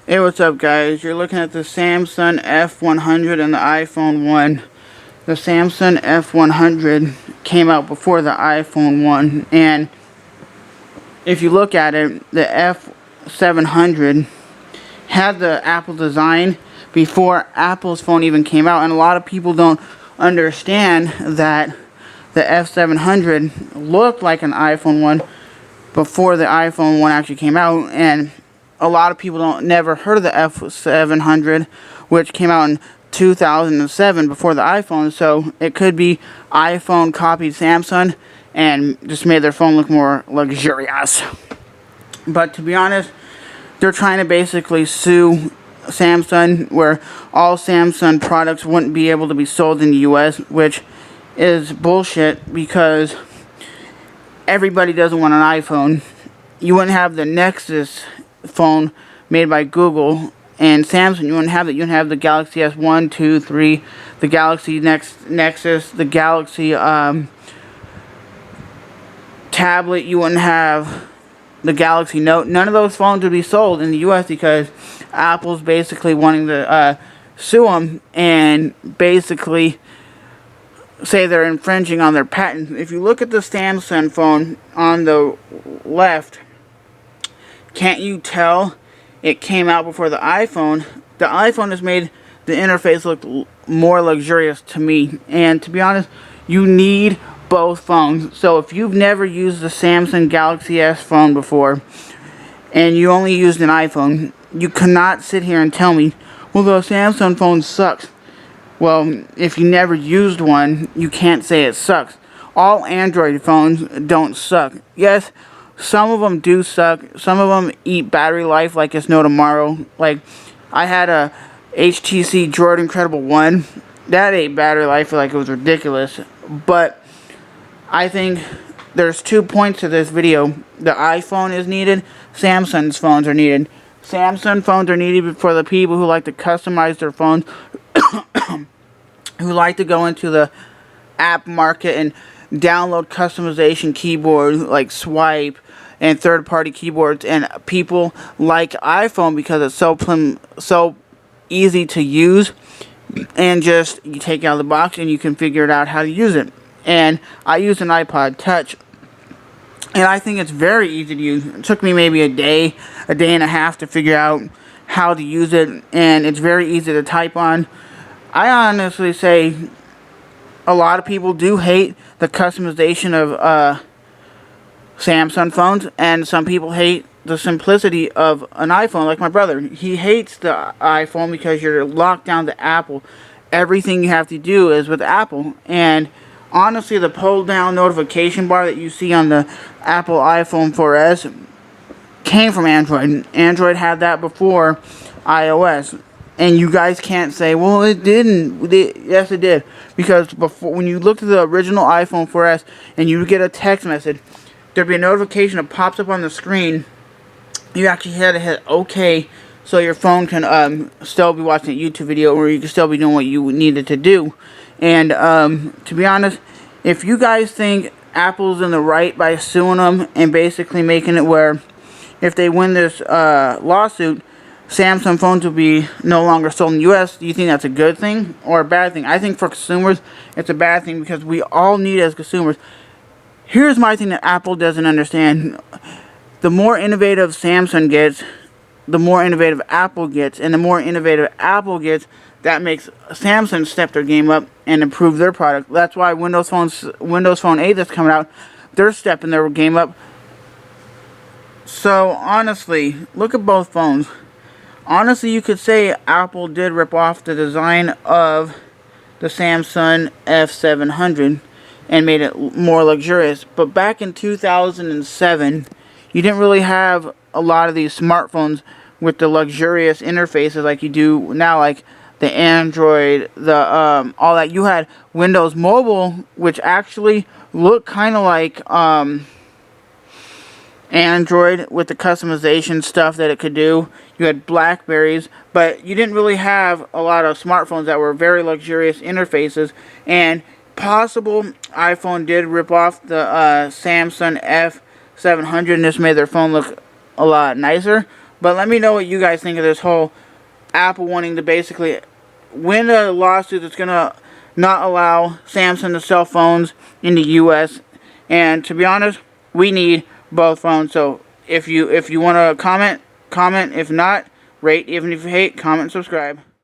Hey, what's up, guys? You're looking at the Samsung F100 and the iPhone 1. The Samsung F100 came out before the iPhone 1, and if you look at it, the F700 had the Apple design before Apple's phone even came out, and a lot of people don't understand that the F700 looked like an iPhone 1 before the iPhone 1 actually came out, and a lot of people never heard of the F700, which came out in 2007 before the iPhone. So it could be iPhone copied Samsung and just made their phone look more luxurious. But to be honest, they're trying to basically sue Samsung, where all Samsung products wouldn't be able to be sold in the US, which is bullshit because everybody doesn't want an iPhone. You wouldn't have the Nexus phone made by Google and Samsung. You wouldn't have it. You wouldn't have the Galaxy S1, 2, 3, the Galaxy Nexus, the Galaxy tablet. You wouldn't have the Galaxy Note. None of those phones would be sold in the US because Apple's basically wanting to sue them and basically say they're infringing on their patent. If you look at the Samsung phone on the left, can't you tell it came out before the iPhone? The iPhone has made the interface look more luxurious to me. And to be honest, you need both phones. So if you've never used the Samsung Galaxy S phone before, and you only used an iPhone, you cannot sit here and tell me, well, the Samsung phone sucks. Well, if you never used one, you can't say it sucks. All Android phones don't suck. Yes, some of them do suck. Some of them eat battery life like it's no tomorrow. Like, I had a HTC Droid Incredible 1. That ate battery life like it was ridiculous. But I think there's 2 points to this video. The iPhone is needed. Samsung's phones are needed. Samsung phones are needed for the people who like to customize their phones, who like to go into the app market and download customization keyboards like Swipe and third-party keyboards, and people like iPhone because it's so easy to use, and just you take it out of the box and you can figure it out how to use it. And I use an iPod Touch, and I think it's very easy to use. It took me maybe a day and a half to figure out how to use it, and it's very easy to type on. I honestly say a lot of people do hate the customization of Samsung phones, and some people hate the simplicity of an iPhone, like my brother. He hates the iPhone because you're locked down to Apple. Everything you have to do is with Apple, and honestly, the pull-down notification bar that you see on the Apple iPhone 4S came from Android. Android had that before iOS. And you guys can't say, well, it didn't. Yes, it did. Because before, when you look at the original iPhone 4S and you get a text message, there'd be a notification that pops up on the screen. You actually had to hit OK so your phone can still be watching a YouTube video, or you can still be doing what you needed to do. And to be honest, if you guys think Apple's in the right by suing them and basically making it where if they win this lawsuit, Samsung phones will be no longer sold in the US, do you think that's a good thing or a bad thing? I think for consumers, it's a bad thing because we all need as consumers. Here's my thing that Apple doesn't understand. The more innovative Samsung gets, the more innovative Apple gets. And the more innovative Apple gets, that makes Samsung step their game up and improve their product. That's why Windows Phone 8 that's coming out, they're stepping their game up. So, honestly, look at both phones. Honestly, you could say Apple did rip off the design of the Samsung F700 and made it more luxurious. But back in 2007, you didn't really have a lot of these smartphones with the luxurious interfaces like you do now, like the Android, the all that. You had Windows Mobile, which actually looked kind of like Android with the customization stuff that it could do. You had Blackberries, but you didn't really have a lot of smartphones that were very luxurious interfaces. And possible iPhone did rip off the Samsung F700 and just made their phone look a lot nicer. But let me know what you guys think of this whole Apple wanting to basically win a lawsuit that's going to not allow Samsung to sell phones in the U.S. And to be honest, we need both phones. So if you want to comment. If not, rate. Even if you hate, comment, subscribe.